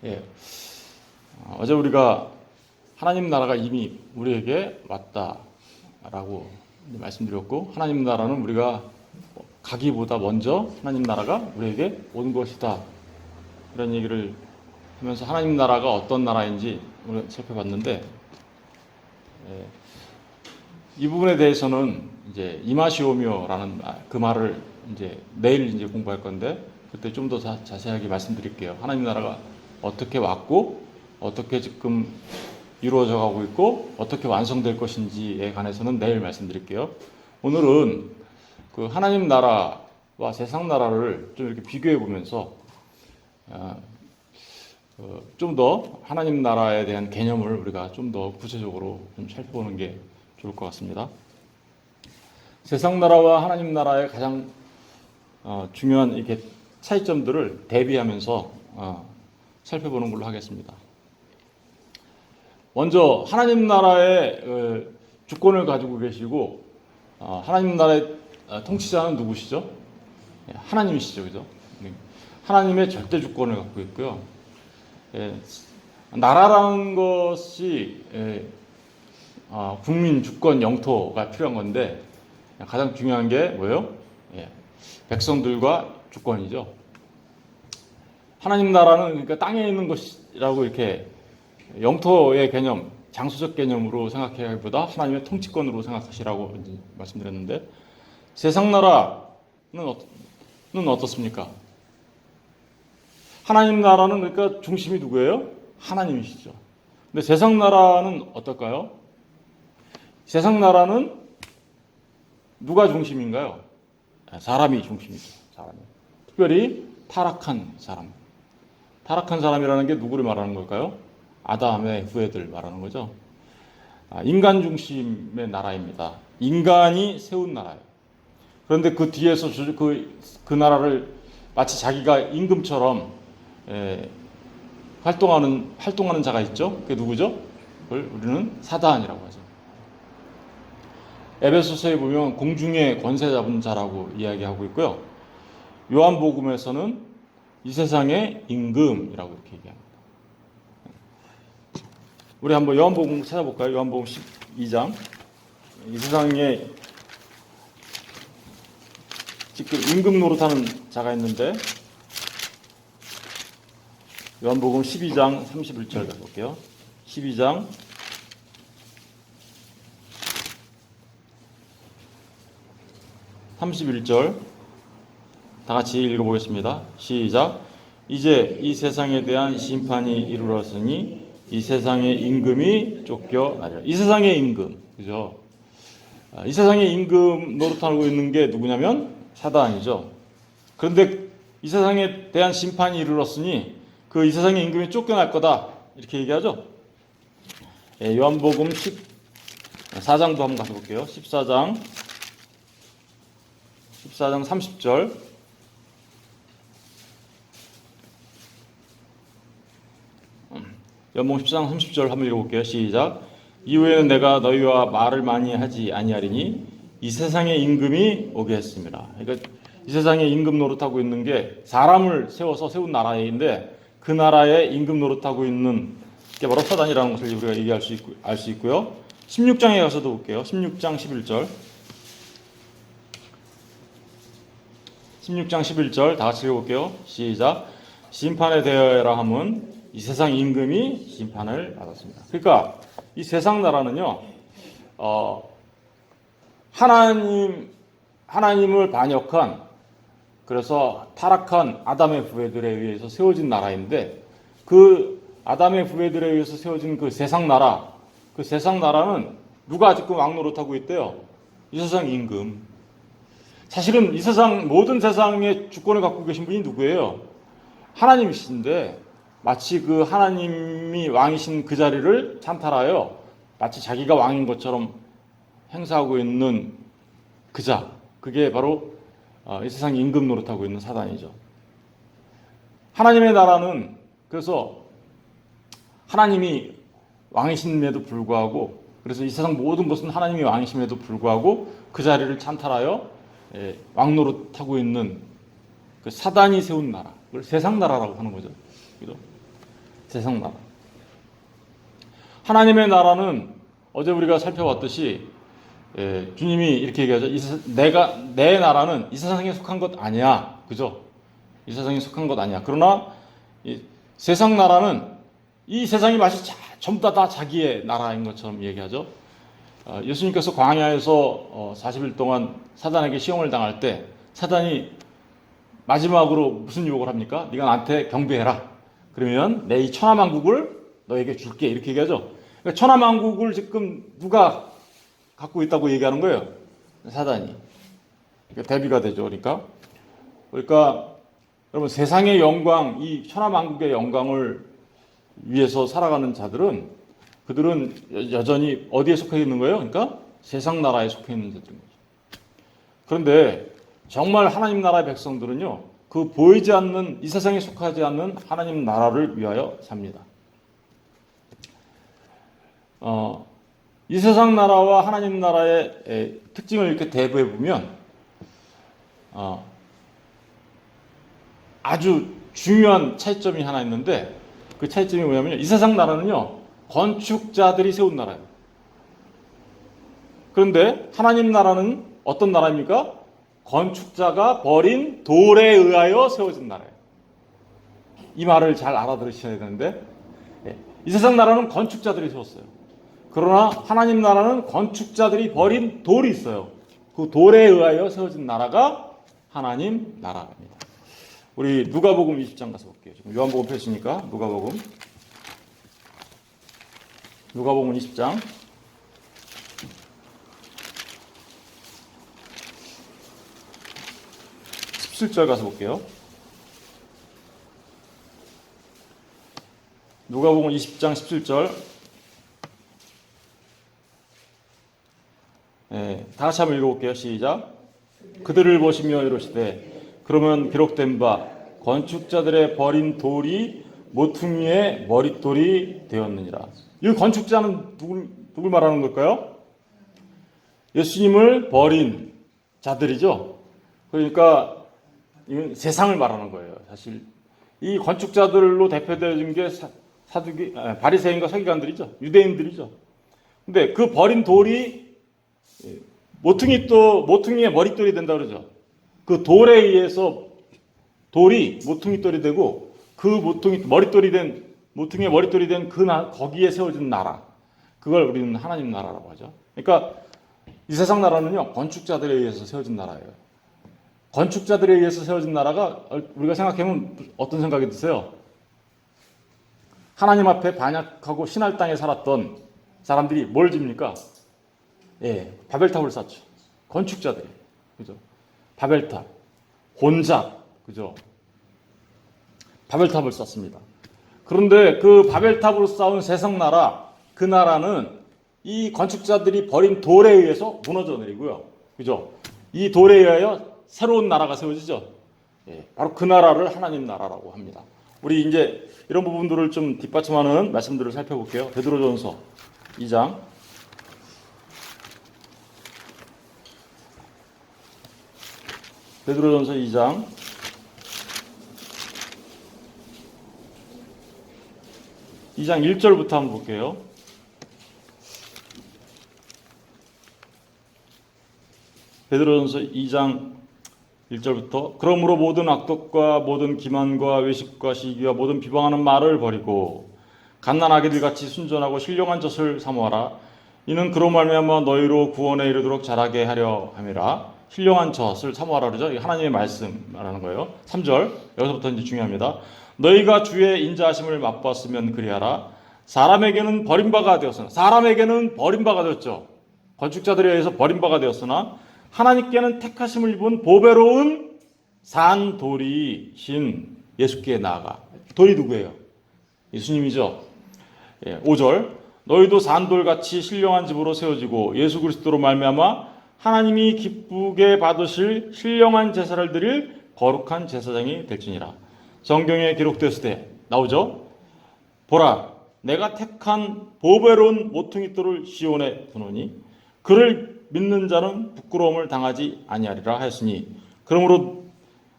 예. 어제 우리가 하나님 나라가 이미 우리에게 왔다라고 말씀드렸고, 하나님 나라는 우리가 가기보다 먼저 하나님 나라가 우리에게 온 것이다, 이런 얘기를 하면서 하나님 나라가 어떤 나라인지 우리가 살펴봤는데, 이 부분에 대해서는 이제 이마시오묘라는 그 말을 이제 내일 이제 공부할 건데, 그때 좀 더 자세하게 말씀드릴게요. 하나님 나라가 어떻게 왔고 어떻게 지금 이루어져 가고 있고 어떻게 완성될 것인지에 관해서는 내일 말씀드릴게요. 오늘은 그 하나님 나라와 세상 나라를 좀 이렇게 비교해 보면서 좀 더 하나님 나라에 대한 개념을 우리가 좀 더 구체적으로 좀 살펴보는 게 좋을 것 같습니다. 세상 나라와 하나님 나라의 가장 중요한 이렇게 차이점들을 대비하면서 살펴보는 걸로 하겠습니다. 먼저 하나님 나라의 주권을 가지고 계시고 하나님 나라의 통치자는 누구시죠? 하나님이시죠, 그죠? 하나님의 절대 주권을 갖고 있고요. 나라라는 것이 국민, 주권, 영토가 필요한 건데 가장 중요한 게 뭐예요? 백성들과 주권이죠. 하나님 나라는 그러니까 땅에 있는 것이라고 이렇게 영토의 개념, 장소적 개념으로 생각하기보다 하나님의 통치권으로 생각하시라고 말씀드렸는데, 세상 나라는 어떻습니까? 하나님 나라는 그러니까 중심이 누구예요? 하나님이시죠. 근데 세상 나라는 어떨까요? 세상 나라는 누가 중심인가요? 사람이 중심이죠. 사람이. 특별히 타락한 사람. 타락한 사람이라는 게 누구를 말하는 걸까요? 아담의 후예들 말하는 거죠. 인간 중심의 나라입니다. 인간이 세운 나라예요. 그런데 그 뒤에서 그 나라를 마치 자기가 임금처럼 활동하는 자가 있죠. 그게 누구죠? 그걸 우리는 사단이라고 하죠. 에베소서에 보면 공중의 권세 잡은 자라고 이야기하고 있고요. 요한복음에서는 이 세상의 임금이라고 이렇게 얘기합니다. 우리 한번 요한복음 찾아볼까요? 요한복음 12장. 이 세상에 지금 임금 노릇하는 자가 있는데, 요한복음 12장 31절 가볼게요. 12장 31절 다 같이 읽어보겠습니다. 시작. 이제 이 세상에 대한 심판이 이르렀으니 이 세상의 임금이 쫓겨나리라. 이 세상의 임금, 그죠? 이 세상의 임금 노릇하고 있는 게 누구냐면 사단이죠. 그런데 이 세상에 대한 심판이 이르렀으니 그 이 세상의 임금이 쫓겨날 거다, 이렇게 얘기하죠. 요한복음 14장도 한번 가서 볼게요. 14장 30절. 요한복음 14장 30절 한번 읽어볼게요. 시작. 이후에는 내가 너희와 말을 많이 하지 아니하리니 이 세상의 임금이 오게 했습니다. 그러니까 이 세상에 임금 노릇하고 있는 게 사람을 세워서 세운 나라인데, 그 나라에 임금 노릇하고 있는 게 바로 사단이라는 것을 우리가 얘기할 수 있고, 알 수 있고요. 16장에 가서도 볼게요. 16장 11절. 16장 11절 다 같이 읽어볼게요. 시작. 심판에 대하여라 함은 이 세상 임금이 심판을 받았습니다. 그러니까 이 세상 나라는요, 하나님을 반역한, 그래서 타락한 아담의 후예들에 의해서 세워진 나라인데, 그 아담의 후예들에 의해서 세워진 그 세상 나라는 누가 지금 왕노릇하고 있대요? 이 세상 임금. 사실은 이 세상, 모든 세상의 주권을 갖고 계신 분이 누구예요? 하나님이신데, 마치 그 하나님이 왕이신 그 자리를 찬탈하여 마치 자기가 왕인 것처럼 행사하고 있는 그게 바로 이 세상 임금 노릇하고 있는 사단이죠. 하나님의 나라는 그래서 하나님이 왕이심에도 불구하고, 그래서 이 세상 모든 것은 하나님이 왕이심에도 불구하고 그 자리를 찬탈하여 왕노릇하고 있는 그 사단이 세운 나라, 그걸 세상 나라라고 하는 거죠. 세상 나라. 하나님의 나라는 어제 우리가 살펴봤듯이 주님이 이렇게 얘기하죠. 내 나라는 이 세상에 속한 것 아니야. 그죠? 이 세상에 속한 것 아니야. 그러나 이 세상 나라는 이 세상이 마치 전부 다 자기의 나라인 것처럼 얘기하죠. 예수님께서 광야에서 40일 동안 사단에게 시험을 당할 때 사단이 마지막으로 무슨 유혹을 합니까? 네가 나한테 경배해라. 그러면 내 이 천하만국을 너에게 줄게. 이렇게 얘기하죠. 그러니까 천하만국을 지금 누가 갖고 있다고 얘기하는 거예요? 사단이. 그러니까 대비가 되죠. 그러니까 여러분 세상의 영광, 이 천하만국의 영광을 위해서 살아가는 자들은 그들은 여전히 어디에 속해 있는 거예요? 그러니까 세상 나라에 속해 있는 자들인 거죠. 그런데 정말 하나님 나라의 백성들은요, 그 보이지 않는 이 세상에 속하지 않는 하나님 나라를 위하여 삽니다. 이 세상 나라와 하나님 나라의 특징을 이렇게 대비해 보면 아주 중요한 차이점이 하나 있는데 그 차이점이 뭐냐면요, 이 세상 나라는요 건축자들이 세운 나라예요. 그런데 하나님 나라는 어떤 나라입니까? 건축자가 버린 돌에 의하여 세워진 나라예요. 이 말을 잘 알아들으셔야 되는데, 이 세상 나라는 건축자들이 세웠어요. 그러나 하나님 나라는 건축자들이 버린 돌이 있어요. 그 돌에 의하여 세워진 나라가 하나님 나라입니다. 우리 누가복음 20장 가서 볼게요. 지금 요한복음 펼치니까 누가복음 20장 17절 가서 볼게요. 누가복음 20장 17절. 다 같이 한번 읽어볼게요. 시작. 그들을 보시며 이르시되 그러면 기록된 바 건축자들의 버린 돌이 모퉁이의 머릿돌이 되었느니라. 이 건축자는 누굴 말하는 걸까요? 예수님을 버린 자들이죠. 그러니까 이건 세상을 말하는 거예요. 사실 이 건축자들로 대표되는 게 사두기, 바리새인과 서기관들이죠. 유대인들이죠. 근데 그 버린 돌이 모퉁이의 머릿돌이 된다 그러죠. 그 돌에 의해서 돌이 모퉁이돌이 되고 그 모퉁이의 머릿돌이 된 거기에 세워진 나라. 그걸 우리는 하나님 나라라고 하죠. 그러니까 이 세상 나라는요, 건축자들에 의해서 세워진 나라예요. 건축자들에 의해서 세워진 나라가 우리가 생각해보면 어떤 생각이 드세요? 하나님 앞에 반역하고 신할 땅에 살았던 사람들이 뭘 집니까? 바벨탑을 쌓죠. 건축자들이. 그죠? 바벨탑, 혼잡, 그죠? 바벨탑을 쌓습니다. 그런데 그 바벨탑으로 쌓은 세상 나라, 그 나라는 이 건축자들이 버린 돌에 의해서 무너져 내리고요. 그죠? 이 돌에 의하여 새로운 나라가 세워지죠. 바로 그 나라를 하나님 나라라고 합니다. 우리 이제 이런 부분들을 좀 뒷받침하는 말씀들을 살펴볼게요. 베드로전서 2장. 베드로전서 2장. 2장 1절부터 한번 볼게요. 베드로전서 2장 1절부터 그러므로 모든 악독과 모든 기만과 외식과 시기와 모든 비방하는 말을 버리고 갓난아기들 같이 순전하고 신령한 젖을 사모하라. 이는 그로 말미암아 너희로 구원에 이르도록 자라게 하려 함이라. 신령한 젖을 사모하라 그러죠. 하나님의 말씀 말하는 거예요. 3절 여기서부터 이제 중요합니다. 너희가 주의 인자하심을 맛봤으면 그리하라. 사람에게는 버림바가 되었죠. 건축자들에 의해서 버림바가 되었으나 하나님께는 택하심을 입은 보배로운 산돌이신 예수께 나아가. 돌이 누구예요? 예수님이죠. 5절 너희도 산돌같이 신령한 집으로 세워지고 예수 그리스도로 말미암아 하나님이 기쁘게 받으실 신령한 제사를 드릴 거룩한 제사장이 될지니라. 성경에 기록되었을 때 나오죠. 보라 내가 택한 보배로운 모퉁이돌을 시온에 두노니 그를 믿는 자는 부끄러움을 당하지 아니하리라 하였으니 그러므로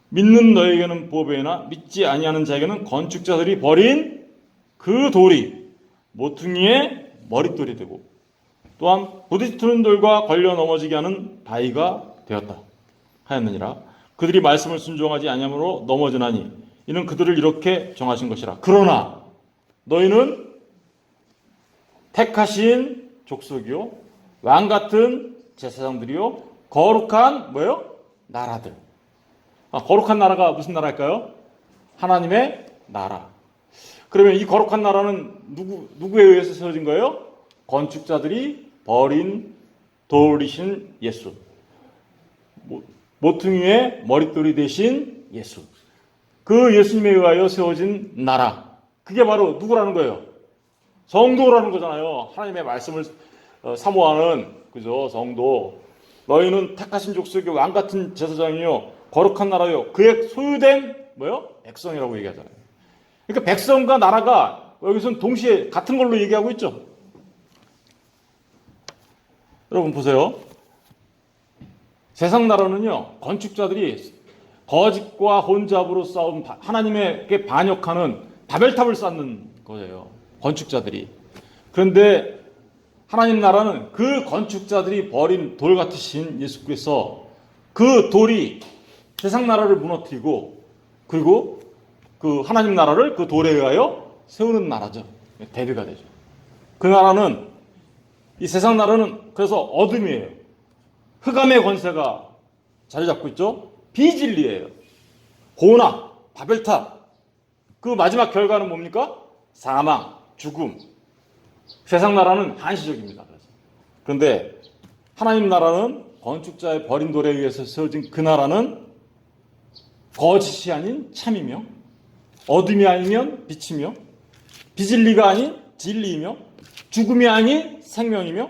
믿는 너에게는 보배나 믿지 아니하는 자에게는 건축자들이 버린 그 돌이 모퉁이의 머릿돌이 되고 또한 부딪히는 돌과 걸려 넘어지게 하는 바위가 되었다 하였느니라. 그들이 말씀을 순종하지 아니함으로 넘어지나니 이는 그들을 이렇게 정하신 것이라. 그러나 너희는 택하신 족속이요 왕 같은 제사장들이요 거룩한 뭐요? 나라들. 거룩한 나라가 무슨 나라일까요? 하나님의 나라. 그러면 이 거룩한 나라는 누구에 의해서 세워진 거예요? 건축자들이 버린 돌이신 예수. 모퉁이의 머릿돌이 되신 예수. 그 예수님에 의하여 세워진 나라. 그게 바로 누구라는 거예요? 성도라는 거잖아요. 하나님의 말씀을 사모하는 그죠? 성도. 너희는 택하신 족속이 왕 같은 제사장이요 거룩한 나라요 그의 소유된 뭐요? 백성이라고 얘기하잖아요. 그러니까 백성과 나라가 여기서는 동시에 같은 걸로 얘기하고 있죠. 여러분 보세요. 세상 나라는요 건축자들이 거짓과 혼잡으로 싸운 하나님에게 반역하는 바벨탑을 쌓는 거예요. 건축자들이. 그런데 하나님 나라는 그 건축자들이 버린 돌 같으신 예수께서 그 돌이 세상 나라를 무너뜨리고 그리고 그 하나님 나라를 그 돌에 의하여 세우는 나라죠. 대비가 되죠. 그 나라는 이 세상 나라는 그래서 어둠이에요. 흑암의 권세가 자리 잡고 있죠. 비진리예요. 고난, 바벨탑. 그 마지막 결과는 뭡니까? 사망, 죽음. 세상 나라는 한시적입니다. 그런데 하나님 나라는 건축자의 버린 돌에 의해서 세워진 그 나라는 거짓이 아닌 참이며 어둠이 아니면 빛이며 비진리가 아닌 진리이며 죽음이 아닌 생명이며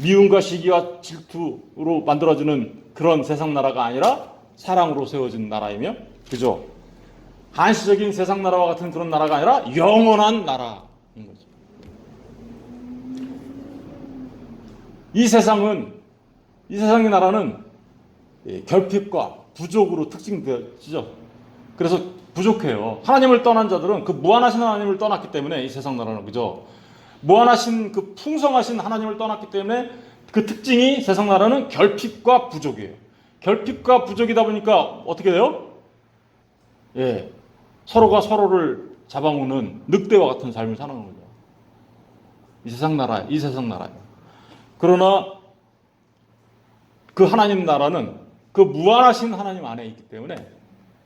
미움과 시기와 질투로 만들어지는 그런 세상 나라가 아니라 사랑으로 세워진 나라이며 그죠? 한시적인 세상 나라와 같은 그런 나라가 아니라 영원한 나라인 거죠. 이 세상의 나라는 결핍과 부족으로 특징되죠. 그래서 부족해요. 하나님을 떠난 자들은 그 무한하신 하나님을 떠났기 때문에 이 세상 나라는 그죠. 무한하신 그 풍성하신 하나님을 떠났기 때문에 그 특징이 세상 나라는 결핍과 부족이에요. 결핍과 부족이다 보니까 어떻게 돼요? 예, 서로가 서로를 잡아먹는 늑대와 같은 삶을 사는 거죠. 이 세상 나라에. 그러나 그 하나님 나라는 그 무한하신 하나님 안에 있기 때문에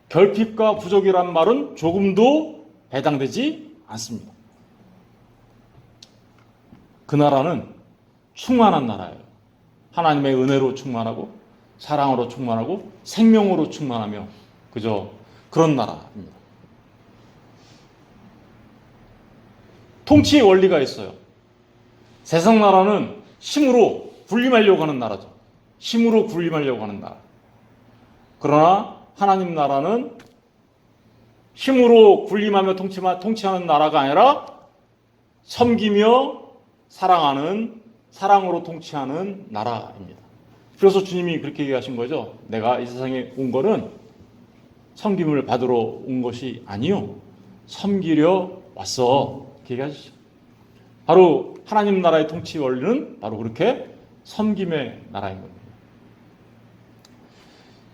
결핍과 부족이란 말은 조금도 해당되지 않습니다. 그 나라는 충만한 나라예요. 하나님의 은혜로 충만하고 사랑으로 충만하고 생명으로 충만하며 그죠? 그런 나라입니다. 통치의 원리가 있어요. 세상 나라는 힘으로 군림하려고 하는 나라죠. 힘으로 군림하려고 하는 나라. 그러나 하나님 나라는 힘으로 군림하며 통치하는 나라가 아니라 섬기며 사랑하는 사랑으로 통치하는 나라입니다. 그래서 주님이 그렇게 얘기하신 거죠. 내가 이 세상에 온 거는 섬김을 받으러 온 것이 아니요 섬기려 왔어. 그렇게 얘기하시죠. 바로 하나님 나라의 통치 원리는 바로 그렇게 섬김의 나라인 겁니다.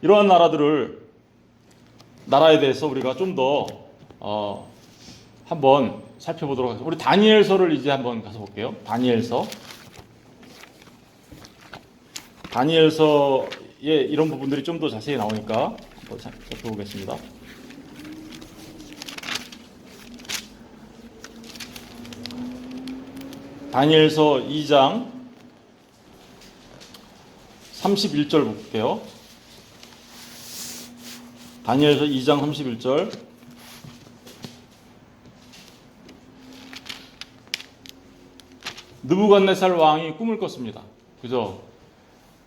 이러한 나라에 대해서 우리가 좀 더 한번 살펴보도록 하겠습니다. 우리 다니엘서를 이제 한번 가서 볼게요. 다니엘서에 이런 부분들이 좀 더 자세히 나오니까 한번 살펴보겠습니다. 다니엘서 2장 31절 볼게요. 다니엘서 2장 31절. 느부갓네살 왕이 꿈을 꿨습니다. 그죠?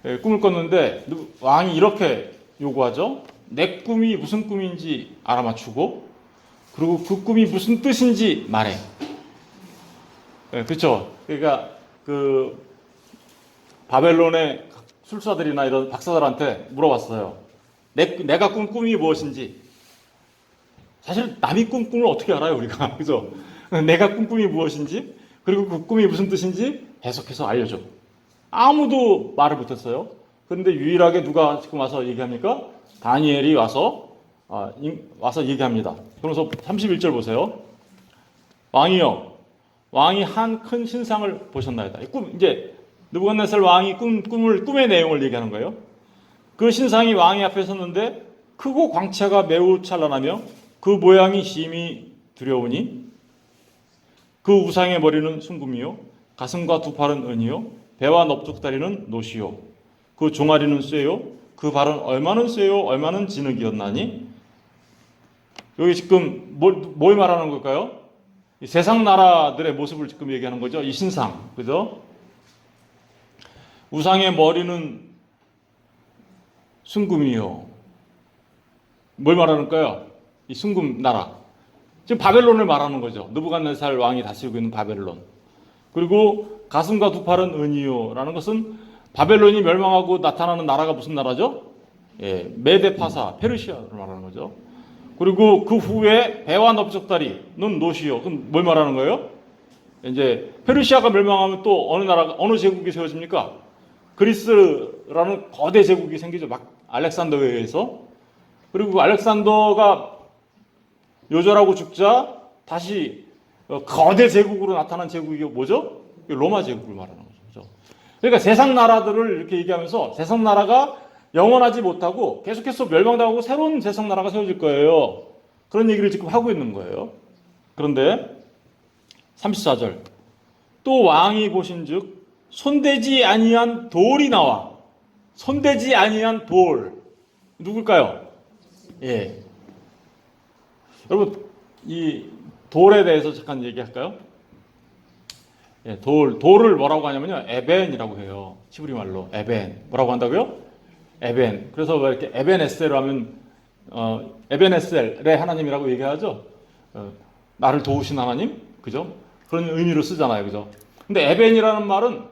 예, 꿈을 꿨는데 왕이 이렇게 요구하죠. 내 꿈이 무슨 꿈인지 알아맞추고 그리고 그 꿈이 무슨 뜻인지 말해. 예, 그렇죠? 그러니까 그 바벨론의 술사들이나 이런 박사들한테 물어봤어요. 내가 꾼 꿈이 무엇인지. 사실 남이 꾼 꿈을 어떻게 알아요, 우리가? 그죠? 내가 꾼 꿈이 무엇인지, 그리고 그 꿈이 무슨 뜻인지 해석해서 알려줘. 아무도 말을 못했어요. 그런데 유일하게 누가 지금 와서 얘기합니까? 다니엘이 와서 얘기합니다. 그러면서 31절 보세요. 왕이여, 왕이 한 큰 신상을 보셨나이다. 이제 느부갓네살 왕이 꿈의 내용을 얘기하는 거예요. 그 신상이 왕의 앞에 섰는데 크고 광채가 매우 찬란하며 그 모양이 심히 두려우니 그 우상의 머리는 순금이요 가슴과 두 팔은 은이요 배와 넙죽다리는 노시요 그 종아리는 쇠요 그 발은 얼마는 쇠요 얼마는 진흙이었나니. 여기 지금 뭘 말하는 걸까요? 이 세상 나라들의 모습을 지금 얘기하는 거죠. 이 신상, 그죠? 우상의 머리는 순금이요. 뭘 말하는가요? 이 순금 나라. 지금 바벨론을 말하는 거죠. 느부갓네살 왕이 다스리고 있는 바벨론. 그리고 가슴과 두 팔은 은이요라는 것은 바벨론이 멸망하고 나타나는 나라가 무슨 나라죠? 예, 메데파사, 페르시아를 말하는 거죠. 그리고 그 후에 배와 넓적다리는 노시요. 그럼 뭘 말하는 거예요? 이제 페르시아가 멸망하면 또 어느 제국이 세워집니까? 그리스라는 거대 제국이 생기죠. 막 알렉산더에 의해서. 그리고 알렉산더가 요절하고 죽자 다시 거대 제국으로 나타난 제국이 뭐죠? 로마 제국을 말하는 거죠. 그러니까 세상 나라들을 이렇게 얘기하면서 세상 나라가 영원하지 못하고 계속해서 멸망당하고 새로운 세상 나라가 세워질 거예요. 그런 얘기를 지금 하고 있는 거예요. 그런데 34절 또 왕이 보신즉 손대지 아니한 돌이 나와. 손대지 아니한 돌 누굴까요? 예. 여러분 이 돌에 대해서 잠깐 얘기할까요? 예, 돌을 뭐라고 하냐면요 에벤이라고 해요. 히브리 말로 에벤. 뭐라고 한다고요? 에벤. 그래서 왜 이렇게 에벤에셀 하면 에벤에셀의 하나님이라고 얘기하죠. 나를 도우신 하나님, 그죠? 그런 의미로 쓰잖아요, 그죠? 근데 에벤이라는 말은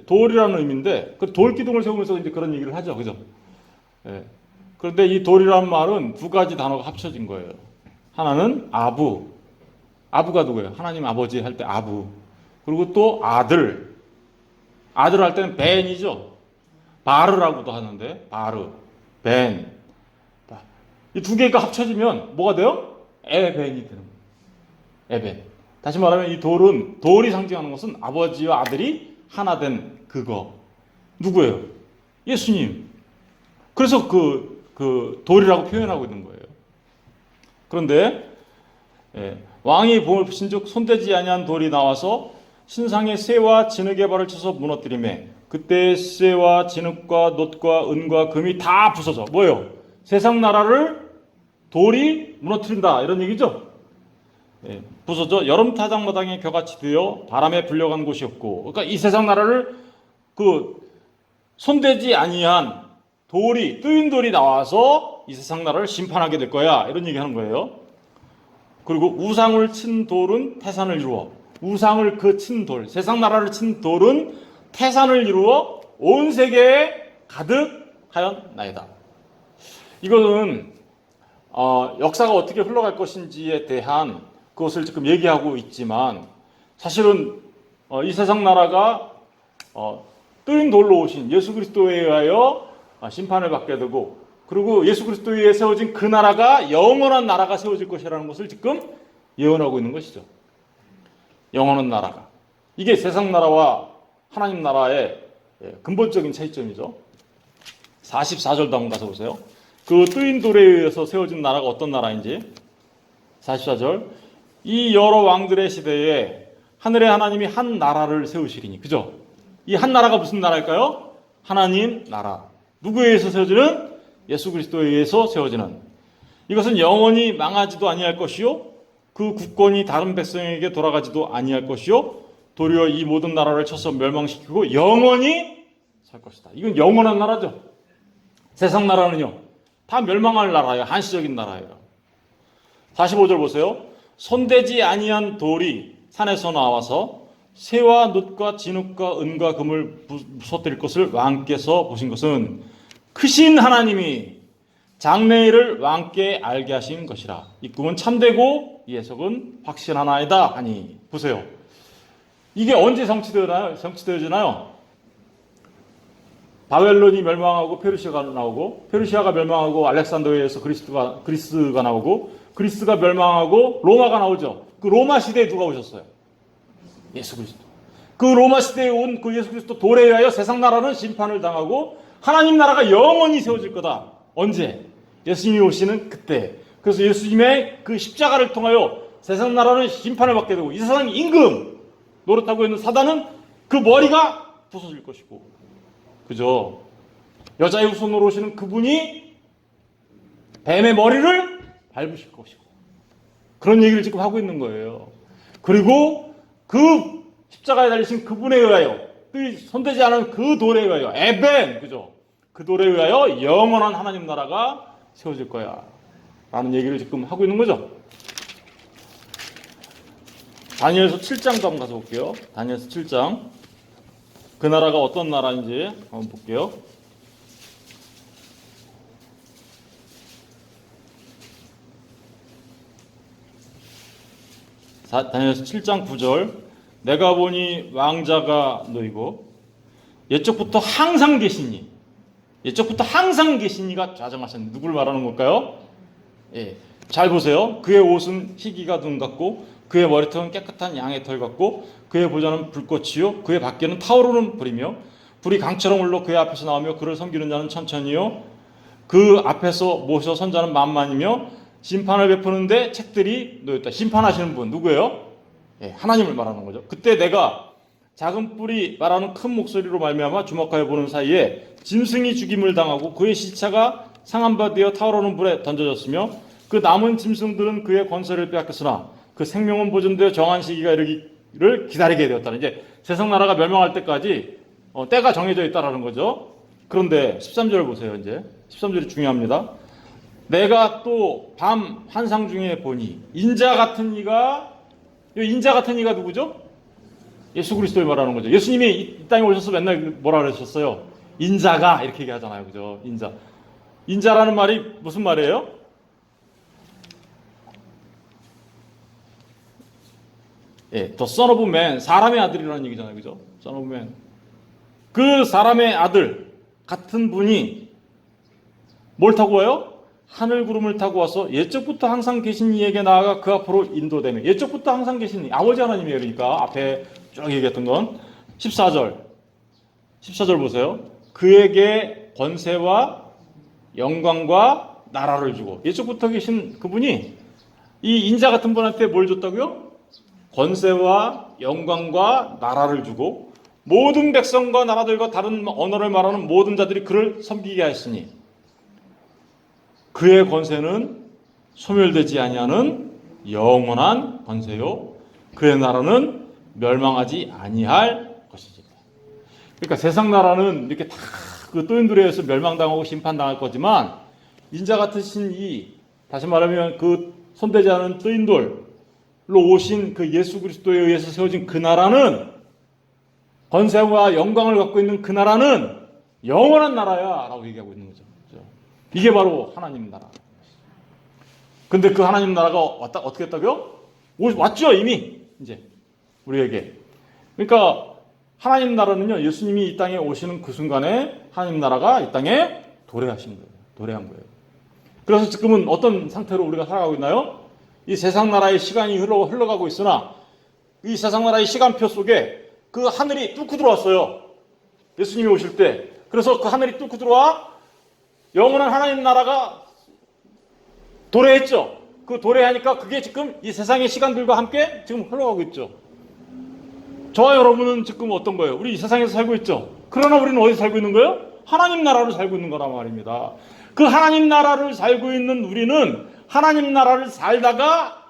돌이라는 의미인데 그 돌 기둥을 세우면서 이제 그런 얘기를 하죠, 그죠? 예. 그런데 이 돌이라는 말은 두 가지 단어가 합쳐진 거예요. 하나는 아부가 누구예요? 하나님 아버지 할 때 아부. 그리고 또 아들 할 때는 벤이죠. 바르라고도 하는데 바르, 벤. 이 두 개가 합쳐지면 뭐가 돼요? 에벤이 되는 거예요. 에벤. 다시 말하면 이 돌이 상징하는 것은 아버지와 아들이 하나 된 그거. 누구예요? 예수님. 그래서 그 돌이라고 표현하고 있는 거예요. 그런데 왕이 봄을 부신즉 손대지 아니한 돌이 나와서 신상의 쇠와 진흙의 발을 쳐서 무너뜨리매 그때 쇠와 진흙과 놋과 은과 금이 다 부서져. 뭐예요? 세상 나라를 돌이 무너뜨린다 이런 얘기죠. 부서져 여름 타작마당에 겨같이 되어 바람에 불려간 곳이 없고. 그러니까 이 세상 나라를 손대지 아니한 뜨인 돌이 나와서 이 세상 나라를 심판하게 될 거야 이런 얘기하는 거예요. 그리고 우상을 친 돌은 태산을 이루어. 우상을 친 돌, 세상 나라를 친 돌은 태산을 이루어 온 세계에 가득하였나이다. 이거는 역사가 어떻게 흘러갈 것인지에 대한 그것을 지금 얘기하고 있지만 사실은 이 세상 나라가 뜨인 돌로 오신 예수 그리스도에 의하여 심판을 받게 되고 그리고 예수 그리스도에 의해 세워진 그 나라가 영원한 나라가 세워질 것이라는 것을 지금 예언하고 있는 것이죠. 영원한 나라가. 이게 세상 나라와 하나님 나라의 근본적인 차이점이죠. 44절도 한번 가서 보세요. 그 뜨인 돌에 의해서 세워진 나라가 어떤 나라인지. 44절 이 여러 왕들의 시대에 하늘의 하나님이 한 나라를 세우시리니. 그죠? 이 한 나라가 무슨 나라일까요? 하나님 나라. 누구에 의해서 세워지는? 예수 그리스도에 의해서 세워지는. 이것은 영원히 망하지도 아니할 것이요 그 국권이 다른 백성에게 돌아가지도 아니할 것이요 도리어 이 모든 나라를 쳐서 멸망시키고 영원히 살 것이다. 이건 영원한 나라죠. 세상 나라는요 다 멸망할 나라예요. 한시적인 나라예요. 45절 보세요. 손대지 아니한 돌이 산에서 나와서 쇠와 놋과 진흙과 은과 금을 부서뜨릴 것을 왕께서 보신 것은 크신 하나님이 장래일을 왕께 알게 하신 것이라. 이 꿈은 참되고 이 해석은 확신하나이다 하니. 보세요. 이게 언제 성취되어지나요? 바벨론이 멸망하고 페르시아가 나오고, 페르시아가 멸망하고 알렉산더에 의해서 그리스가 나오고, 그리스가 멸망하고 로마가 나오죠. 그 로마 시대에 누가 오셨어요? 예수 그리스도. 그 로마 시대에 온 그 예수 그리스도 도래에 의하여 세상 나라는 심판을 당하고 하나님 나라가 영원히 세워질 거다. 언제? 예수님이 오시는 그때. 그래서 예수님의 그 십자가를 통하여 세상 나라는 심판을 받게 되고, 이 세상 임금 노릇하고 있는 사단은 그 머리가 부서질 것이고, 그죠? 여자의 후손으로 오시는 그분이 뱀의 머리를 밟으실 것이고, 그런 얘기를 지금 하고 있는 거예요. 그리고 그 십자가에 달리신 그분에 의하여, 그 손대지 않은 그 돌에 의하여, 에벤, 그죠? 그 돌에 의하여 영원한 하나님 나라가 세워질 거야 라는 얘기를 지금 하고 있는 거죠. 다니엘서 7장도 한번 가서 볼게요. 다니엘서 7장. 그 나라가 어떤 나라인지 한번 볼게요. 다니엘서 7장 9절. 내가 보니 왕자가 놓이고 옛적부터 항상 계신 이, 옛적부터 항상 계신 이가 좌정하셨는데 누굴 말하는 걸까요? 예, 잘 보세요. 그의 옷은 희기가 눈 같고 그의 머리털은 깨끗한 양의 털 같고 그의 보좌는 불꽃이요 그의 밖에는 타오르는 불이며 불이 강처럼 흘러 그의 앞에서 나오며 그를 섬기는 자는 천천히요 그 앞에서 모셔 선 자는 만만이며 심판을 베푸는데 책들이 놓였다. 심판하시는 분 누구예요? 예, 하나님을 말하는 거죠. 그때 내가 작은 뿔이 말하는 큰 목소리로 말미암아 주목하여 보는 사이에 짐승이 죽임을 당하고 그의 시체가 상한 바 되어 타오르는 불에 던져졌으며 그 남은 짐승들은 그의 권세를 빼앗겼으나 그 생명은 보존되어 정한 시기가 이르기를 기다리게 되었다. 이제 세상 나라가 멸망할 때까지 때가 정해져 있다라는 거죠. 그런데 13절 보세요. 이제 13절이 중요합니다. 내가 또 밤 환상 중에 보니 인자 같은 이가, 이 인자 같은 이가 누구죠? 예수 그리스도를 말하는 거죠. 예수님이 이 땅에 오셔서 맨날 뭐라 그러셨어요? 인자가 이렇게 얘기하잖아요. 그죠? 인자. 인자라는 말이 무슨 말이에요? 예, the son of man, 사람의 아들이라는 얘기잖아요. 그죠? son of man. 그 사람의 아들 같은 분이 뭘 타고 와요? 하늘 구름을 타고 와서 옛적부터 항상 계신 이에게 나아가 그 앞으로 인도되며, 옛적부터 항상 계신 이 아버지 하나님이에요. 그러니까 앞에 쭉 얘기했던 건 14절 보세요. 그에게 권세와 영광과 나라를 주고, 옛적부터 계신 그분이 이 인자 같은 분한테 뭘 줬다고요? 권세와 영광과 나라를 주고 모든 백성과 나라들과 다른 언어를 말하는 모든 자들이 그를 섬기게 하였으니 그의 권세는 소멸되지 아니하는 영원한 권세요 그의 나라는 멸망하지 아니할 것이지. 그러니까 세상 나라는 이렇게 다 그 또인들에 의해서 멸망당하고 심판당할 거지만, 인자 같으신 이, 다시 말하면 그 손대지 않은 또인돌로 오신 그 예수 그리스도에 의해서 세워진 그 나라는, 권세와 영광을 갖고 있는 그 나라는 영원한 나라야 라고 얘기하고 있는 거죠. 이게 바로 하나님 나라. 근데 그 하나님 나라가 어떻게 했다고요? 왔죠, 이미. 이제 우리에게. 그러니까 하나님 나라는요, 예수님이 이 땅에 오시는 그 순간에 하나님 나라가 이 땅에 도래하신 거예요. 도래한 거예요. 그래서 지금은 어떤 상태로 우리가 살아가고 있나요? 이 세상 나라의 시간이 흘러가고 있으나 이 세상 나라의 시간표 속에 그 하늘이 뚫고 들어왔어요. 예수님이 오실 때. 그래서 그 하늘이 뚫고 들어와 영원한 하나님 나라가 도래했죠. 그 도래하니까 그게 지금 이 세상의 시간들과 함께 지금 흘러가고 있죠. 저와 여러분은 지금 어떤 거예요? 우리 이 세상에서 살고 있죠. 그러나 우리는 어디서 살고 있는 거예요? 하나님 나라를 살고 있는 거란 말입니다. 그 하나님 나라를 살고 있는 우리는 하나님 나라를 살다가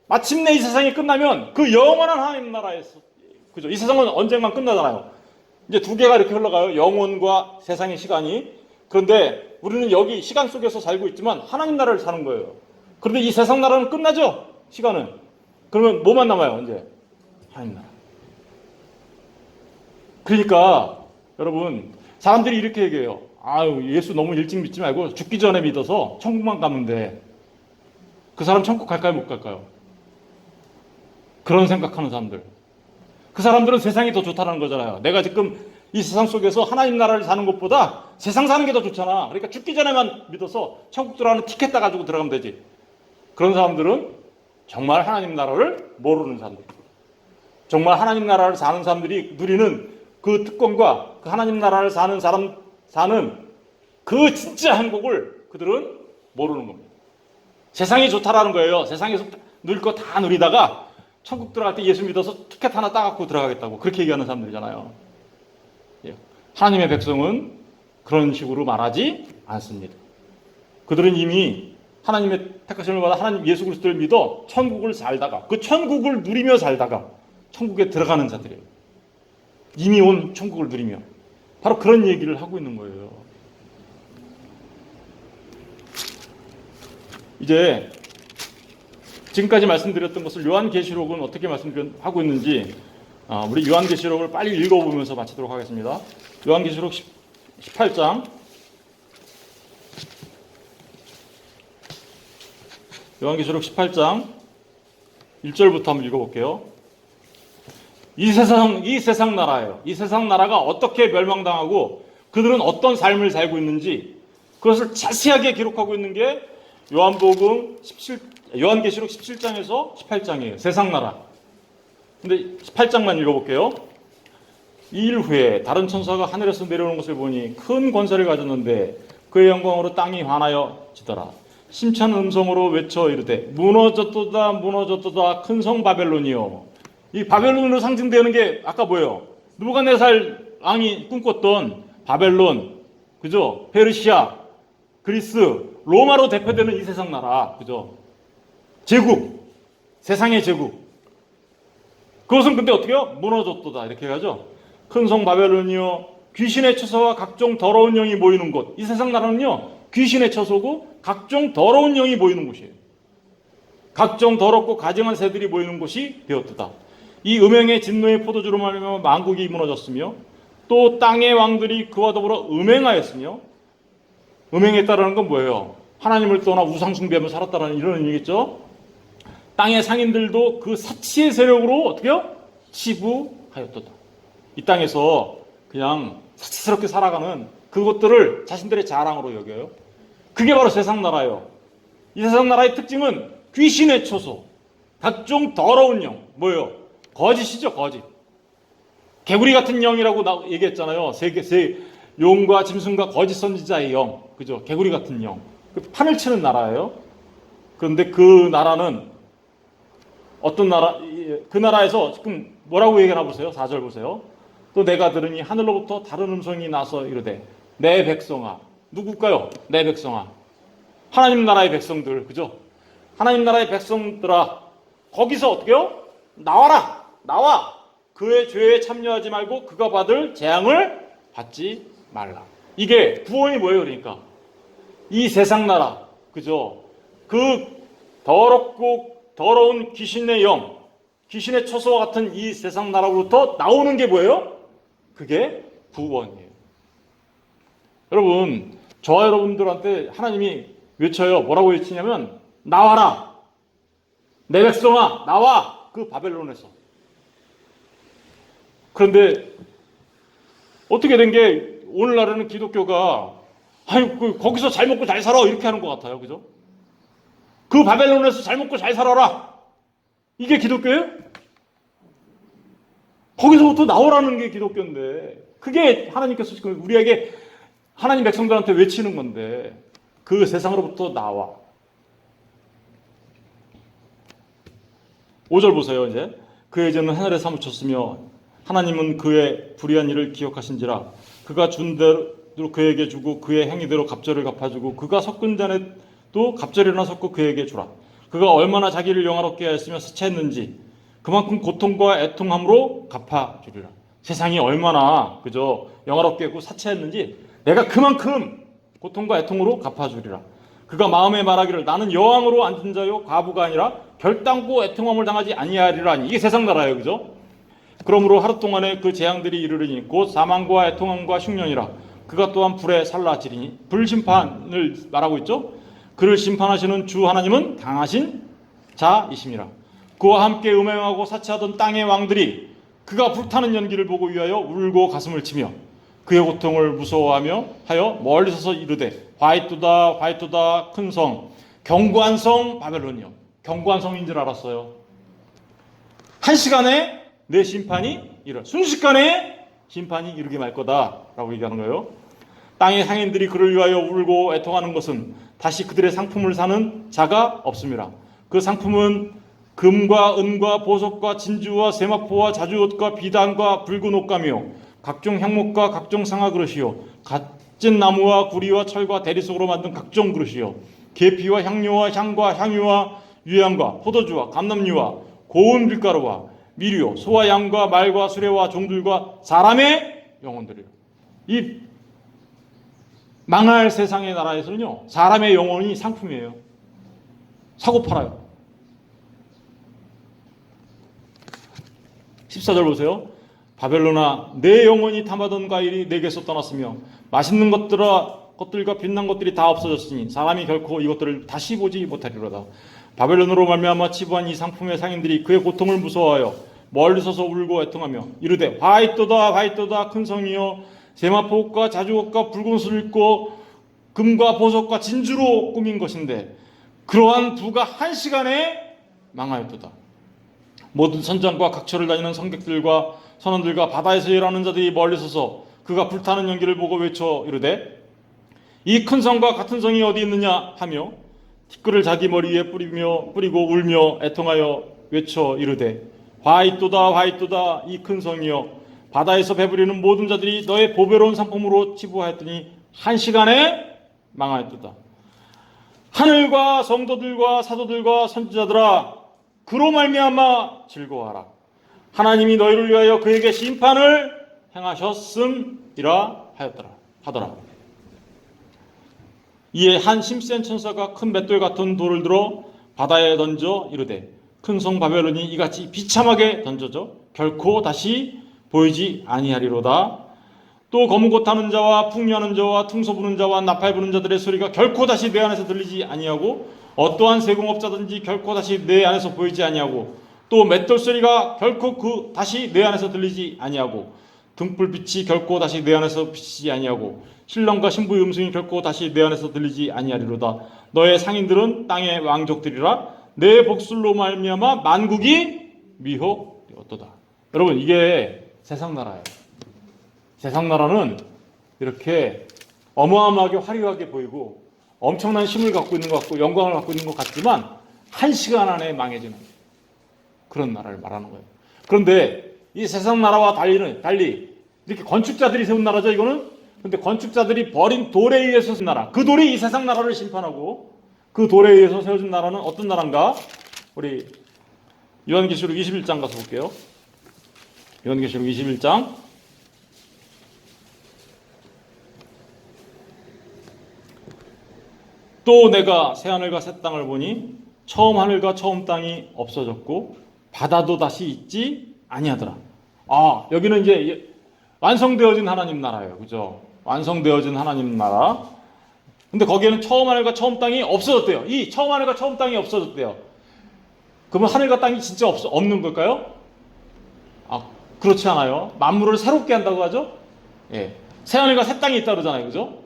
마침내 이 세상이 끝나면 그 영원한 하나님 나라에서, 그죠? 이 세상은 언젠간 끝나잖아요. 이제 두 개가 이렇게 흘러가요. 영혼과 세상의 시간이. 그런데 우리는 여기 시간 속에서 살고 있지만 하나님 나라를 사는 거예요. 그런데 이 세상 나라는 끝나죠. 시간은. 그러면 뭐만 남아요? 이제 하나님 나라. 그러니까 여러분, 사람들이 이렇게 얘기해요. 아유, 예수 너무 일찍 믿지 말고 죽기 전에 믿어서 천국만 가면 돼. 그 사람 천국 갈까요, 못 갈까요? 그런 생각하는 사람들. 그 사람들은 세상이 더 좋다는 거잖아요. 내가 지금 이 세상 속에서 하나님 나라를 사는 것보다 세상 사는 게 더 좋잖아. 그러니까 죽기 전에만 믿어서 천국 들어가는 티켓 따가지고 들어가면 되지. 그런 사람들은 정말 하나님 나라를 모르는 사람들. 정말 하나님 나라를 사는 사람들이 누리는 그 특권과 그 하나님 나라를 사는 사람 사는 그 진짜 행복을 그들은 모르는 겁니다. 세상이 좋다라는 거예요. 세상에서 누릴 거 다 누리다가 천국 들어갈 때 예수 믿어서 티켓 하나 따갖고 들어가겠다고 그렇게 얘기하는 사람들이잖아요. 하나님의 백성은 그런 식으로 말하지 않습니다. 그들은 이미 하나님의 택하심을 받아 하나님 예수 그리스도를 믿어 천국을 살다가 그 천국을 누리며 살다가 천국에 들어가는 자들이에요. 이미 온 천국을 누리며 바로 그런 얘기를 하고 있는 거예요. 이제 지금까지 말씀드렸던 것을 요한계시록은 어떻게 말씀하고 있는지 우리 요한계시록을 빨리 읽어보면서 마치도록 하겠습니다. 요한계시록 18장 요한계시록 18장 1절부터 한번 읽어볼게요. 이 세상 나라예요. 이 세상 나라가 어떻게 멸망당하고 그들은 어떤 삶을 살고 있는지 그것을 자세하게 기록하고 있는 게 요한계시록 17장에서 18장이에요. 세상 나라. 근데 18장만 읽어볼게요. 2일 후에 다른 천사가 하늘에서 내려오는 것을 보니 큰 권세를 가졌는데 그의 영광으로 땅이 환하여 지더라. 심찬 음성으로 외쳐 이르되 무너졌도다 무너졌도다 큰 성 바벨론이요. 이 바벨론으로 상징되는 게 아까 뭐예요? 느부갓네살 왕이 꿈꿨던 바벨론, 그죠? 페르시아, 그리스, 로마로 대표되는 이 세상 나라, 그죠? 제국, 세상의 제국. 그것은 근데 어떻게 해요? 무너졌도다 이렇게 가죠. 큰 성 바벨론이요 귀신의 처소와 각종 더러운 영이 모이는 곳. 이 세상 나라는요 귀신의 처소고 각종 더러운 영이 모이는 곳이에요. 각종 더럽고 가증한 새들이 모이는 곳이 되었도다. 이 음행의 진노의 포도주로 말미암아 만국이 무너졌으며 또 땅의 왕들이 그와 더불어 음행하였으며 음행했다라는 건 뭐예요? 하나님을 떠나 우상 숭배하며 살았다라는 이런 의미겠죠. 땅의 상인들도 그 사치의 세력으로 어떻게 해요? 치부하였도다. 이 땅에서 그냥 사치스럽게 살아가는 그것들을 자신들의 자랑으로 여겨요. 그게 바로 세상 나라예요. 이 세상 나라의 특징은 귀신의 처소, 각종 더러운 영, 뭐예요? 거짓이죠, 거짓. 개구리 같은 영이라고 얘기했잖아요. 용과 짐승과 거짓 선지자의 영, 그죠? 개구리 같은 영. 그 판을 치는 나라예요. 그런데 그 나라는 어떤 나라, 그 나라에서 지금 뭐라고 얘기하나 보세요. 4절 보세요. 또 내가 들으니 하늘로부터 다른 음성이 나서 이르되 내 백성아. 누굴까요? 내 백성아. 하나님 나라의 백성들, 그죠? 하나님 나라의 백성들아, 거기서 어떻게 해요? 나와라! 나와! 그의 죄에 참여하지 말고 그가 받을 재앙을 받지 말라. 이게 구원이 뭐예요? 그러니까 이 세상 나라, 그죠? 그 더럽고 더러운 귀신의 영, 귀신의 처소와 같은 이 세상 나라로부터 나오는 게 뭐예요? 그게 구원이에요. 여러분, 저와 여러분들한테 하나님이 외쳐요. 뭐라고 외치냐면 나와라. 내 백성아 나와. 그 바벨론에서. 그런데 어떻게 된 게 오늘날에는 기독교가 아니 거기서 잘 먹고 잘 살아 이렇게 하는 것 같아요. 그죠? 그 바벨론에서 잘 먹고 잘 살아라. 이게 기독교예요? 거기서부터 나오라는 게 기독교인데 그게 하나님께서 지금 우리에게 하나님 백성들한테 외치는 건데 그 세상으로부터 나와. 5절 보세요. 이제 그의 죄는 하늘에 사무쳤으며 하나님은 그의 불의한 일을 기억하신지라 그가 준 대로 그에게 주고 그의 행위대로 갑절을 갚아주고 그가 섞은 잔에도 갑절이나 섞고 그에게 주라. 그가 얼마나 자기를 영화롭게 하였으며 사치했는지 그만큼 고통과 애통함으로 갚아주리라. 세상이 얼마나 그저 영화롭게 했고 사치했는지 내가 그만큼 고통과 애통으로 갚아주리라. 그가 마음에 말하기를 나는 여왕으로 앉은 자요 과부가 아니라 결단코 애통함을 당하지 아니하리라. 이게 세상 나라예요. 그죠? 그러므로 하루 동안에 그 재앙들이 이르르니 곧 사망과 애통함과 흉년이라. 그가 또한 불에 살라지리니. 불심판을 말하고 있죠. 그를 심판하시는 주 하나님은 강하신 자이심이라. 그와 함께 음행하고 사치하던 땅의 왕들이 그가 불타는 연기를 보고 위하여 울고 가슴을 치며 그의 고통을 무서워하며 하여 멀리 서서 이르되 화이토다 화이토다 큰 성 견고한 성 바벨론이요. 견고한 성인 줄 알았어요. 한 시간에 내 심판이 순식간에 심판이 이르게 말 거다라고 얘기하는 거예요. 땅의 상인들이 그를 위하여 울고 애통하는 것은 다시 그들의 상품을 사는 자가 없음이라. 그 상품은 금과 은과 보석과 진주와 세마포와 자주옷과 비단과 붉은 옷가며 각종 향목과 각종 상아 그릇이요 갓진 나무와 구리와 철과 대리석으로 만든 각종 그릇이요 계피와 향료와 향과 향유와 유향과 포도주와 감람류와 고운 밀가루와 미류요 소와 양과 말과 수레와 종들과 사람의 영혼들이요. 이 망할 세상의 나라에서는요 사람의 영혼이 상품이에요. 사고 팔아요. 14절 보세요. 바벨론아 내 영혼이 탐하던 과일이 내게서 떠났으며 맛있는 것들과 빛난 것들이 다 없어졌으니 사람이 결코 이것들을 다시 보지 못하리로다. 바벨론으로 말미암아 치부한 이 상품의 상인들이 그의 고통을 무서워하여 멀리 서서 울고 애통하며 이르되 화이토다 화이토다 큰 성이여 세마포옷과 자주옷과 붉은 옷을 입고 금과 보석과 진주로 꾸민 것인데 그러한 부가 한 시간에 망하였도다. 모든 선장과 각처를 다니는 성객들과 선원들과 바다에서 일하는 자들이 멀리 서서 그가 불타는 연기를 보고 외쳐 이르되 이 큰 성과 같은 성이 어디 있느냐 하며 티끌을 자기 머리 위에 뿌리고 울며 애통하여 외쳐 이르되 화이토다 화이토다 이 큰 성이여 바다에서 배부리는 모든 자들이 너의 보배로운 상품으로 치부하였더니 한 시간에 망하였도다. 하늘과 성도들과 사도들과 선지자들아 그로 말미암아 즐거워하라. 하나님이 너희를 위하여 그에게 심판을 행하셨음이라 하더라. 이에 한 힘센 천사가 큰 맷돌 같은 돌을 들어 바다에 던져 이르되 큰 성 바벨론이 이같이 비참하게 던져져 결코 다시 보이지 아니하리로다. 또 검은 옷 타는 자와 풍류하는 자와 퉁소 부는 자와 나팔 부는 자들의 소리가 결코 다시 내 안에서 들리지 아니하고 어떠한 세공업자든지 결코 다시 내 안에서 보이지 아니하고 또 맷돌 소리가 결코 다시 내 안에서 들리지 아니하고 등불빛이 결코 다시 내 안에서 비치지 아니하고 신랑과 신부의 음성이 결코 다시 내 안에서 들리지 아니하리로다. 너의 상인들은 땅의 왕족들이라 내 복술로 말미암아 만국이 미혹되었도다. 여러분 이게 세상 나라예요. 세상 나라는 이렇게 어마어마하게 화려하게 보이고 엄청난 힘을 갖고 있는 것 같고 영광을 갖고 있는 것 같지만 한 시간 안에 망해지는 그런 나라를 말하는 거예요. 그런데 이 세상 나라와 달리 이렇게 건축자들이 세운 나라죠 이거는. 근데 건축자들이 버린 돌에 의해서 세운 나라, 그 돌이 이 세상 나라를 심판하고 그 돌에 의해서 세워진 나라는 어떤 나라인가? 우리 요한계시록 21장 가서 볼게요. 요한계시록 21장 또 내가 새하늘과 새 땅을 보니 처음 하늘과 처음 땅이 없어졌고 바다도 다시 있지 아니하더라. 아, 여기는 이제 완성되어진 하나님 나라예요. 그죠? 완성되어진 하나님 나라. 근데 거기에는 처음 하늘과 처음 땅이 없어졌대요. 이 처음 하늘과 처음 땅이 없어졌대요. 그러면 하늘과 땅이 진짜 없는 걸까요? 아, 그렇지 않아요. 만물을 새롭게 한다고 하죠? 예. 새 하늘과 새 땅이 있다 그러잖아요. 그죠?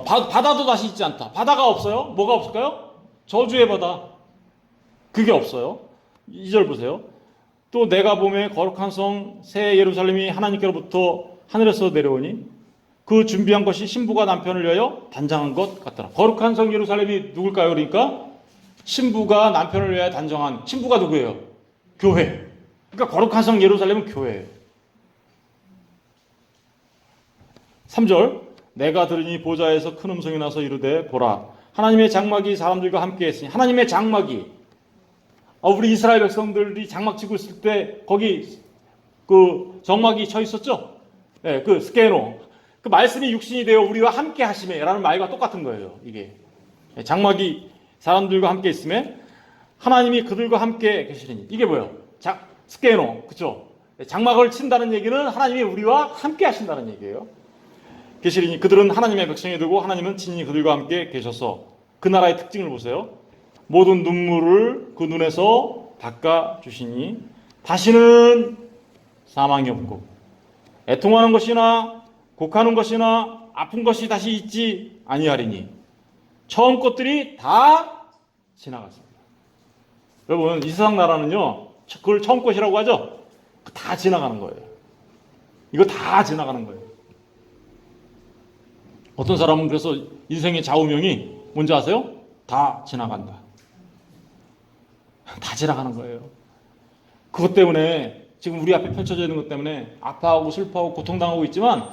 바다도 다시 있지 않다. 바다가 없어요? 뭐가 없을까요? 저주의 바다. 그게 없어요. 2절 보세요. 또 내가 보매 거룩한 성 새 예루살렘이 하나님께로부터 하늘에서 내려오니 그 준비한 것이 신부가 남편을 위하여 단장한 것 같더라. 거룩한 성 예루살렘이 누굴까요? 그러니까 신부가 남편을 위하여 단정한 신부가 누구예요? 교회. 그러니까 거룩한 성 예루살렘은 교회예요. 3절 내가 들으니 보좌에서 큰 음성이 나서 이르되 보라 하나님의 장막이 사람들과 함께 했으니 하나님의 장막이 우리 이스라엘 백성들이 장막 치고 있을 때 거기 그 정막이 쳐 있었죠? 네, 그 스케노 그 말씀이 육신이 되어 우리와 함께 하심에 라는 말과 똑같은 거예요. 이게 장막이 사람들과 함께 있음에 하나님이 그들과 함께 계시리니 이게 뭐예요? 스케노 그쵸? 장막을 친다는 얘기는 하나님이 우리와 함께 하신다는 얘기예요. 계시리니 그들은 하나님의 백성이 되고 하나님은 친히 그들과 함께 계셔서 그 나라의 특징을 보세요. 모든 눈물을 그 눈에서 닦아주시니 다시는 사망이 없고 애통하는 것이나 곡하는 것이나 아픈 것이 다시 있지 아니하리니 처음 것들이 다 지나갔습니다. 여러분 이 세상 나라는요 그걸 처음 것이라고 하죠. 다 지나가는 거예요. 이거 다 지나가는 거예요. 어떤 사람은 그래서 인생의 좌우명이 뭔지 아세요? 다 지나간다. 다 지나가는 거예요. 그것 때문에 지금 우리 앞에 펼쳐져 있는 것 때문에 아파하고 슬퍼하고 고통당하고 있지만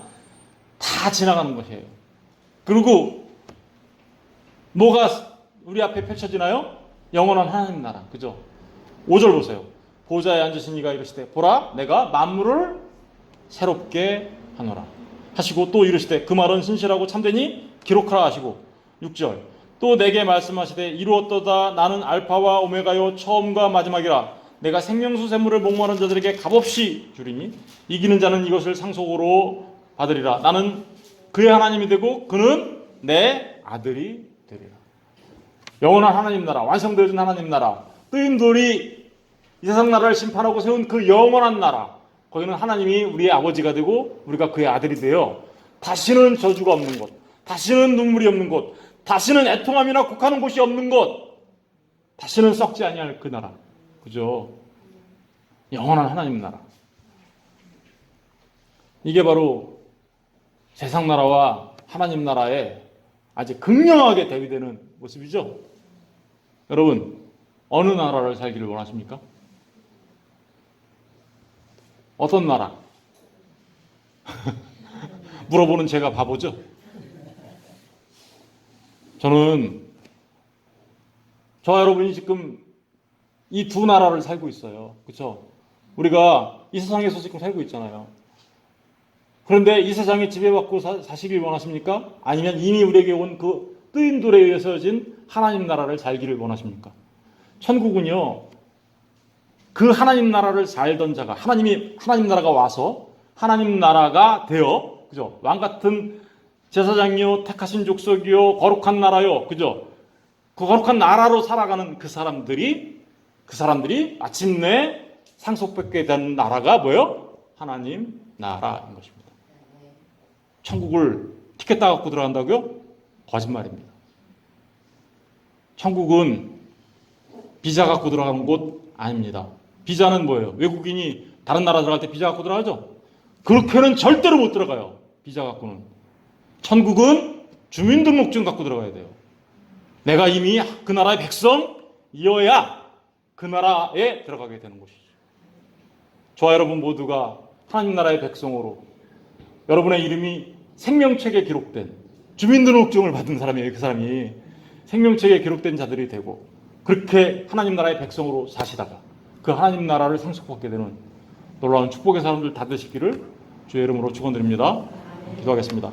다 지나가는 것이에요. 그리고 뭐가 우리 앞에 펼쳐지나요? 영원한 하나님 나라. 그죠? 5절 보세요. 보좌에 앉으신 이가 이르시되 보라 내가 만물을 새롭게 하노라 하시고 또 이르시되 그 말은 신실하고 참되니 기록하라 하시고 6절 또 내게 말씀하시되 이루었도다 나는 알파와 오메가요 처음과 마지막이라 내가 생명수 샘물을 목마른 자들에게 값없이 주리니 이기는 자는 이것을 상속으로 받으리라 나는 그의 하나님이 되고 그는 내 아들이 되리라. 영원한 하나님 나라, 완성되어진 하나님 나라, 뜨인 돌이 이 세상 나라를 심판하고 세운 그 영원한 나라, 거기는 하나님이 우리의 아버지가 되고 우리가 그의 아들이 되어 다시는 저주가 없는 곳, 다시는 눈물이 없는 곳, 다시는 애통함이나 곡하는 곳이 없는 곳, 다시는 썩지 아니할 그 나라. 그죠? 영원한 하나님 나라. 이게 바로 세상 나라와 하나님 나라의 아주 극명하게 대비되는 모습이죠. 여러분, 어느 나라를 살기를 원하십니까? 어떤 나라? 물어보는 제가 바보죠? 저는 저와 여러분이 지금 이 두 나라를 살고 있어요. 그렇죠? 우리가 이 세상에서 지금 살고 있잖아요. 그런데 이 세상에 지배받고 사시길 원하십니까? 아니면 이미 우리에게 온 그 뜨인 돌에 의해서 진 하나님 나라를 살기를 원하십니까? 천국은요, 그 하나님 나라를 살던 자가, 하나님 나라가 와서 하나님 나라가 되어, 그죠? 왕 같은 제사장이요, 택하신 족속이요, 거룩한 나라요, 그죠? 그 거룩한 나라로 살아가는 그 사람들이 마침내 상속받게 된 나라가 뭐예요? 하나님 나라인 것입니다. 천국을 티켓 따갖고 들어간다고요? 거짓말입니다. 천국은 비자 갖고 들어가는 곳 아닙니다. 비자는 뭐예요? 외국인이 다른 나라 들어갈 때 비자 갖고 들어가죠? 그렇게는 절대로 못 들어가요. 비자 갖고는. 천국은 주민등록증 갖고 들어가야 돼요. 내가 이미 그 나라의 백성이어야 그 나라에 들어가게 되는 것이죠. 저와 여러분 모두가 하나님 나라의 백성으로 여러분의 이름이 생명책에 기록된 주민등록증을 받은 사람이에요. 그 사람이 생명책에 기록된 자들이 되고 그렇게 하나님 나라의 백성으로 사시다가 그 하나님 나라를 상속받게 되는 놀라운 축복의 사람들 다 되시기를 주의 이름으로 축원드립니다. 기도하겠습니다.